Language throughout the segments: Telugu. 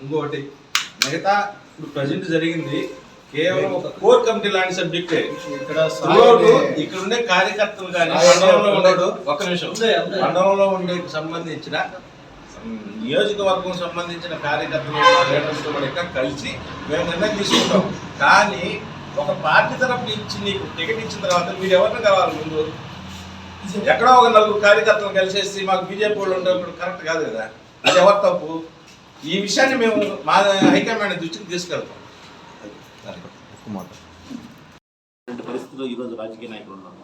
ఇంకొకటి మిగతా ఇప్పుడు ప్రజెంట్ జరిగింది కేవలం ఒక కోర్ కమిటీ లాంటి సబ్జెక్టే. ఇక్కడ ఉండే కార్యకర్తలు కానీ మండలంలో ఉండడు ఒక నిమిషం మండలంలో ఉండే సంబంధించిన నియోజకవర్గం సంబంధించిన కార్యకర్తలు లీడర్స్తో కూడా కలిసి మేము నిర్ణయం తీసుకుంటాం. కానీ ఒక పార్టీ తరఫు నుంచి నీకు టికెట్ ఇచ్చిన తర్వాత మీరు ఎవరిని కావాలి? ముందు ఎక్కడో ఒక నలుగురు కార్యకర్తలు కలిసేసి మాకు బీజేపీ వాళ్ళు ఉండేప్పుడు కరెక్ట్ కాదు కదా, అది ఎవరు తప్పు? ఈ విషయాన్ని మేము మా హైకమాండ్ దృష్టికి తీసుకెళ్తాం. పరిస్థితుల్లో ఈరోజు రాజకీయ నాయకులు ఉన్నారు.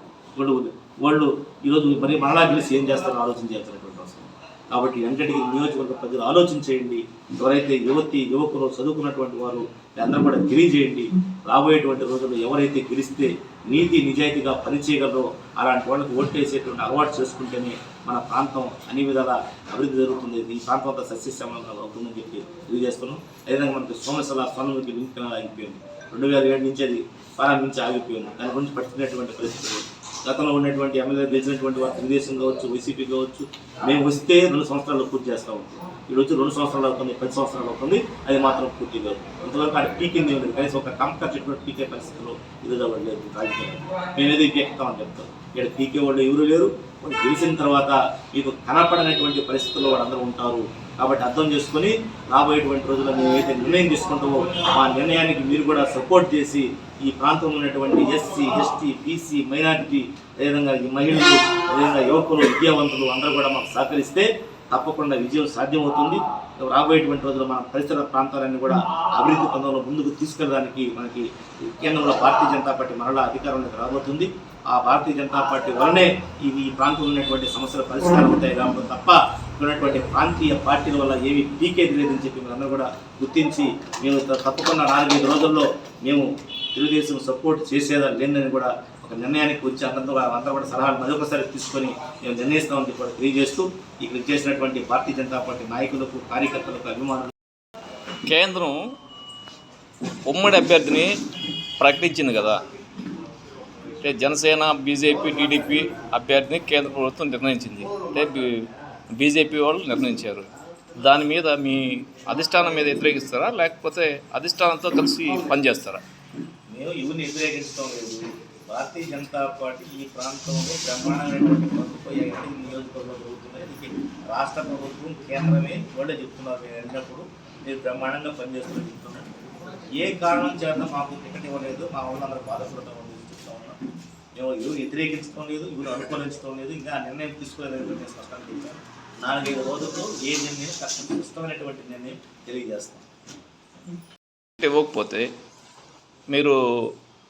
వాళ్ళు ఈరోజు మరి మరలా గెలిచి ఏం చేస్తారో ఆలోచన చేయాల్సినటువంటి అవసరం. కాబట్టి వెంటనే నియోజకవర్గ ప్రజలు ఆలోచన చేయండి. ఎవరైతే యువకులు చదువుకున్నటువంటి వారు అందరూ కూడా తెలియజేయండి. రాబోయేటువంటి రోజుల్లో ఎవరైతే గెలిస్తే నీతి నిజాయితీగా పనిచేయగలరో అలాంటి వాళ్ళకి ఓటేసేటువంటి అలవాటు చేసుకుంటేనే మన ప్రాంతం అన్ని విధాల అభివృద్ధి జరుగుతుంది. ఈ ప్రాంతం అంతా సస్యశ్యామలంగా అవుతుందని చెప్పి తెలియజేస్తున్నాం. అదేవిధంగా మనకి సోమశిల లింక్ ఆగిపోయింది. 2007 నుంచి అది ప్రారంభించి ఆగిపోయింది. దాని గురించి పట్టినటువంటి పరిస్థితులు గతంలో ఉన్నటువంటి ఎమ్మెల్యే గెలిచినటువంటి వారు తెలుగుదేశం కావచ్చు, వైసీపీ కావచ్చు, మేము వస్తే 2 సంవత్సరాలు పూర్తి చేస్తూ ఉంటాం. ఇప్పుడు వచ్చి 2 సంవత్సరాలు అవుతుంది, 10 సంవత్సరాలు అవుతుంది, అది మాత్రం పూర్తి కాదు. అంతవరకు అక్కడ పీకింది ఉంది. కనీసం ఒక కంపేర్ చెట్టు పీకే పరిస్థితుల్లో ఈరోజు వాళ్ళు లేదు. రాజకీయాలు మేమేదో పీకుతామని చెప్తాం. ఇక్కడ పీకే వాళ్ళు ఎవరు లేరు. వాళ్ళు గెలిచిన తర్వాత మీకు కనపడనటువంటి పరిస్థితుల్లో వాళ్ళందరూ ఉంటారు. కాబట్టి అర్థం చేసుకొని రాబోయేటువంటి రోజుల్లో మేము ఏదైతే నిర్ణయం తీసుకుంటామో ఆ నిర్ణయానికి మీరు కూడా సపోర్ట్ చేసి ఈ ప్రాంతంలో ఉన్నటువంటి ఎస్సీ, ఎస్టీ, బీసీ, మైనారిటీ, అదేవిధంగా ఈ మహిళలు, అదేవిధంగా యువకులు, విద్యావంతులు అందరూ కూడా మాకు సహకరిస్తే తప్పకుండా విజయం సాధ్యమవుతుంది. రాబోయేటువంటి రోజుల్లో మన పరిసర ప్రాంతాలన్నీ కూడా అభివృద్ధి పథంలో ముందుకు తీసుకెళ్ళడానికి మనకి కేంద్రంలో భారతీయ జనతా పార్టీ మరలా అధికారంలోకి రాబోతుంది. ఆ భారతీయ జనతా పార్టీ వల్లనే ఈ ప్రాంతంలో ఉన్నటువంటి సమస్యలు పరిష్కారం అవుతాయి కాబట్టి తప్ప ఉన్నటువంటి ప్రాంతీయ పార్టీల వల్ల ఏమీ పీకేది లేదని చెప్పి మీరందరూ కూడా గుర్తించి మేము తప్పకుండా 4-5 రోజుల్లో మేము తెలుగుదేశం సపోర్ట్ చేసేదా లేదని కూడా ఒక నిర్ణయానికి వచ్చి అందరూ కూడా సలహాలు మరొకసారి తీసుకొని మేము నిర్ణయిస్తామని కూడా తెలియజేస్తూ ఇక్కడ చేసినటువంటి భారతీయ జనతా పార్టీ నాయకులకు, కార్యకర్తలకు, అభిమానులు కేంద్రం ఉమ్మడి అభ్యర్థిని ప్రకటించింది కదా. అంటే జనసేన, బీజేపీ, టీడీపీ అభ్యర్థిని కేంద్ర ప్రభుత్వం నిర్ణయించింది. అంటే బీజేపీ వాళ్ళు నిర్ణయించారు. దాని మీద మీ అధిష్టానం మీద వ్యతిరేకిస్తారా, లేకపోతే అధిష్టానంతో కలిసి పనిచేస్తారా? మేము ఇవన్నీ వ్యతిరేకించడం లేదు. భారతీయ జనతా పార్టీ ఈ ప్రాంతంలో బ్రహ్మాండమైనటువంటి ప్రభుత్వం నియోజకవర్గంలో జరుగుతున్నాయి. రాష్ట్ర ప్రభుత్వం, కేంద్రమే వాళ్ళే చెప్తున్నారు. మేము వెళ్ళినప్పుడు మీరు బ్రహ్మాండంగా పనిచేస్తున్నారు చెప్తున్నారు. ఏ కారణం చేత మాకు టికెట్ ఇవ్వలేదు, మా వాళ్ళందరూ బాధపడతాం చెప్తా ఉన్నాం. మేము ఎవరు వ్యతిరేకించడం లేదు, ఎవరు అనుకూలించడం లేదు. ఇంకా నిర్ణయం తీసుకోలేదని నేను స్పష్టంగా చెప్పాను. 4-5 రోజుల్లో ఏ నిర్ణయం కష్టమైనటువంటి నిర్ణయం తెలియజేస్తాం. ఇవ్వకపోతే మీరు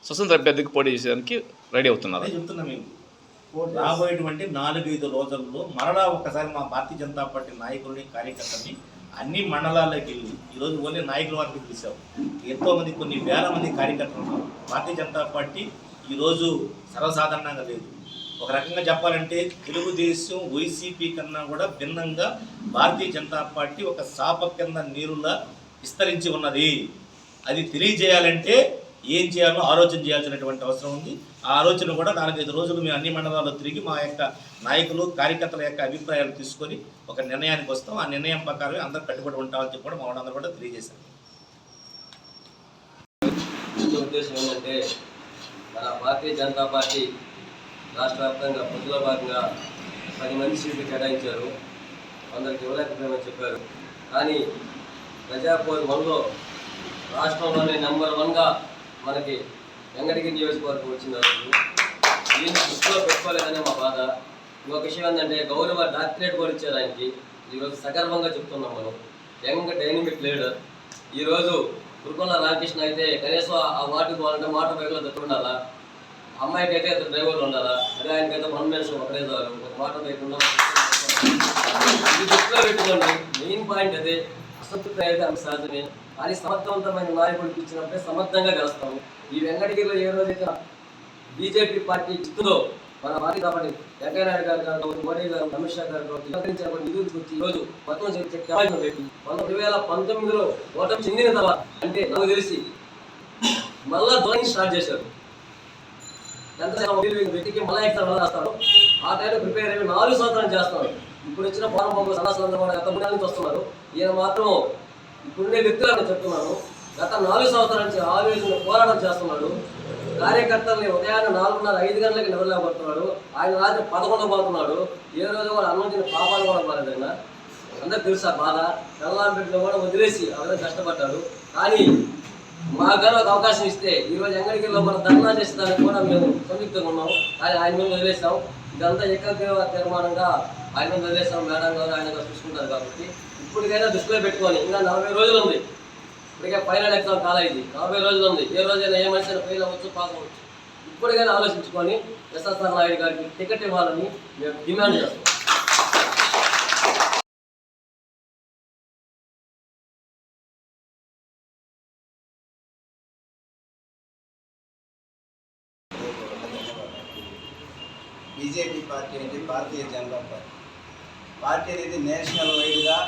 స్వతంత్ర అభ్యర్థికి పోటీ చేసేదానికి రెడీ అవుతున్నారు? చెప్తున్నాం. మేము రాబోయేటువంటి 4-5 రోజుల్లో మరలా ఒక్కసారి మా భారతీయ జనతా పార్టీ నాయకుల్ని, కార్యకర్తల్ని అన్ని మండలాల్లోకి వెళ్ళి ఈరోజు ఓన్లీ నాయకుల వారికి పిలిచాం. ఎంతోమంది, కొన్ని వేల మంది కార్యకర్తలు ఉన్నారు. భారతీయ జనతా పార్టీ ఈరోజు సర్వసాధారణంగా లేదు. ఒక రకంగా చెప్పాలంటే తెలుగుదేశం, వైసీపీ కన్నా కూడా భిన్నంగా భారతీయ జనతా పార్టీ ఒక శాప కింద నీరులా విస్తరించి ఉన్నది. అది తెలియజేయాలంటే ఏం చేయాలో ఆలోచన చేయాల్సినటువంటి అవసరం ఉంది. ఆ ఆలోచన కూడా 4-5 రోజులు మేము అన్ని మండలాల్లో తిరిగి మా యొక్క నాయకులు, కార్యకర్తల యొక్క అభిప్రాయాలు తీసుకొని ఒక నిర్ణయానికి వస్తాం. ఆ నిర్ణయం ప్రకారమే అందరూ కట్టుబడి ఉంటామని చెప్పి కూడా మా వాళ్ళందరూ కూడా తెలియజేశారు. ఉద్దేశం ఏంటంటే మన భారతీయ జనతా పార్టీ రాష్ట్ర వ్యాప్తంగా పొద్దుల భాగంగా 10 మంది సీట్లు కేటాయించారు. కొందరికి ఇవ్వలేకపోయామని చెప్పారు. కానీ ప్రజాపోరు 1లో రాష్ట్రంలోనే నెంబర్ 1గా మనకి వెంకటగిరి నియోజకవర్గం వచ్చిన దీన్ని దృష్టిలో పెట్టుకోలేదనే మా బాధ. ఇంకొక విషయం ఏంటంటే గౌరవ డాక్టరేట్ కూడా ఇచ్చారు ఆయనకి. ఈరోజు సగర్వంగా చెప్తున్నాం మనం. Young dynamic leader. ఈరోజు కురుకొండ రామకృష్ణ అయితే కనీసం ఆ వార్డుకు వాళ్ళంటే మోటార్ బైక్లో దట్టు ఉండాలా, అమ్మాయికి అయితే ఇద్దరు డ్రైవర్లు ఉండాలా, అదే ఆయనకైతే 1 మనిషి ఒకటే చాలు, ఒక మోటార్ బైక్ ఉండాలి. ఇది దృష్టిలో పెట్టుకోండి. మెయిన్ పాయింట్ అదే. అసంతృప్తి అయితే అంత సహజమే. కానీ సమర్థవంతమైన నాయకుడికి ఇచ్చినప్పుడే సమర్థంగా గెలుస్తాము. ఈ వెంకటగిరిలో ఏ రోజైతే బీజేపీ పార్టీ చిత్తులో మన భారతీయ జనతా పార్టీ వెంకయ్య నాయుడు గారు కావచ్చు, మోడీ గారు, అమిత్ షా గారు కావచ్చు నిధులు వచ్చి ఈరోజు మొత్తం పెట్టి 2019లో ఓటమి చెందిన తర్వాత అంటే నాకు తెలిసి మళ్ళా డ్రాయింగ్ స్టార్ట్ చేశారు. ఎంత వ్యక్తికి మళ్ళా ఎగ్జామ్ రాస్తాడు. ఆ టైంలో ప్రిపేర్ అయ్యి 4 సంవత్సరాలు చేస్తాడు. ఇప్పుడు వచ్చిన ఫారం సన్నాసులందరూ కూడా గత 3 నెలల నుంచి వస్తున్నారు. ఈయన మాత్రం ఇప్పుడుండే వ్యక్తులను చెప్తున్నాను. గత 4 సంవత్సరాల నుంచి ఆవేదన పోరాటం చేస్తున్నాడు. కార్యకర్తల్ని ఉదయాన్నే 4:30-5 గంటలకి నిద్రలేకపోతున్నాడు. ఆయన రాత్రి 11 పోతున్నాడు. ఏ రోజు కూడా అన్నం తిని పాపాలు కూడా పోలేదు ఆయన. అందరికి తెలుసు ఆ బాధ. తెల్లారి బిడ్డలు కూడా వదిలేసి అవన్నీ కష్టపడ్డాడు. కానీ మాకు ఒక అవకాశం ఇస్తే ఈరోజు ఎంగడిగిరిలో మనం ధర్నా చేసేదానికి కూడా మేము సంయుక్తంగా ఉన్నాం. కానీ ఆయన మీద వదిలేసాం. ఇదంతా ఏకగ్రీవ తీర్మానంగా ఆయన మీద వదిలేసాం. మేడం గారు ఆయన చూసుకుంటారు కాబట్టి ఇప్పటికైనా దృష్టిలో పెట్టుకొని ఇంకా 40 రోజులు ఉంది. ఇప్పటికే ఫైనల్ ఎగ్జామ్ కాలేజీ 40 రోజులు ఉంది. ఏ రోజైనా ఏ మనిషి ఫెయిల్ అవ్వచ్చు, పాస్ అవ్వచ్చు. ఇప్పటికైనా ఆలోచించుకొని ఎస్ఎస్ఆర్ నాయుడు గారికి టికెట్ ఇవ్వాలని మేము డిమాండ్ చేస్తాం. బీజేపీ పార్టీ అనేది భారతీయ జనతా పార్టీ. పార్టీ అనేది నేషనల్ వైడ్గా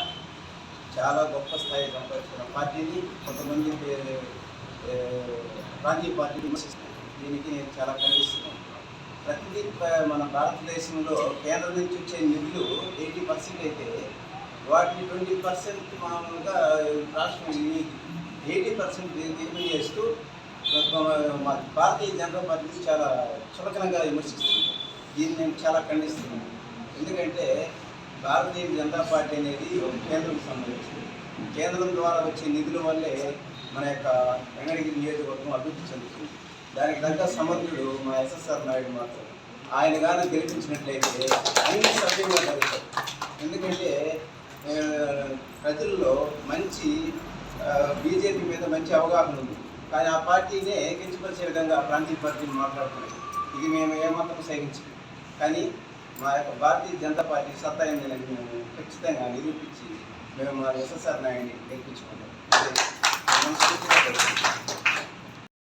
చాలా గొప్ప స్థాయి సంపాదించిన పార్టీని కొంతమంది ప్రాంతీయ పార్టీని విమర్శిస్తున్నారు. దీనికి నేను చాలా ఖండిస్తున్నాను. ప్రతిదీ మన భారతదేశంలో కేంద్రం నుంచి వచ్చే నిధులు 80% అయితే వాటిని 20% మామూలుగా రాష్ట్రం 80% దిగుమతి చేస్తూ మా భారతీయ జనతా పార్టీని చాలా చులకనంగా విమర్శిస్తున్నారు. దీన్ని నేను చాలా ఖండిస్తున్నాను. ఎందుకంటే భారతీయ జనతా పార్టీ అనేది కేంద్రంకి సంబంధించింది. కేంద్రం ద్వారా వచ్చే నిధుల వల్లే మన యొక్క వెంకటగిరి నియోజకవర్గం అభివృద్ధి చెందుతుంది. దానికి తగ్గ సమర్థుడు మా ఎస్ఎస్ఆర్ నాయుడు మాత్రం. ఆయన కానీ గెలిపించినట్లయితే అన్ని సభ్యంగా జరుగుతాయి. ఎందుకంటే ప్రజల్లో మంచి బీజేపీ మీద మంచి అవగాహన ఉంది. కానీ ఆ పార్టీనే కించపరిచే విధంగా ప్రాంతీయ పార్టీని మాట్లాడుతున్నాయి. ఇది మేము ఏమాత్రం సహించాం. కానీ మా యొక్క భారతీయ జనతా పార్టీ సత్తా ఏందని మేము ఖచ్చితంగా నిరూపించి మేము మా ఎస్ఎస్ఆర్ నాయుడిని గెలిపించుకుంటాం.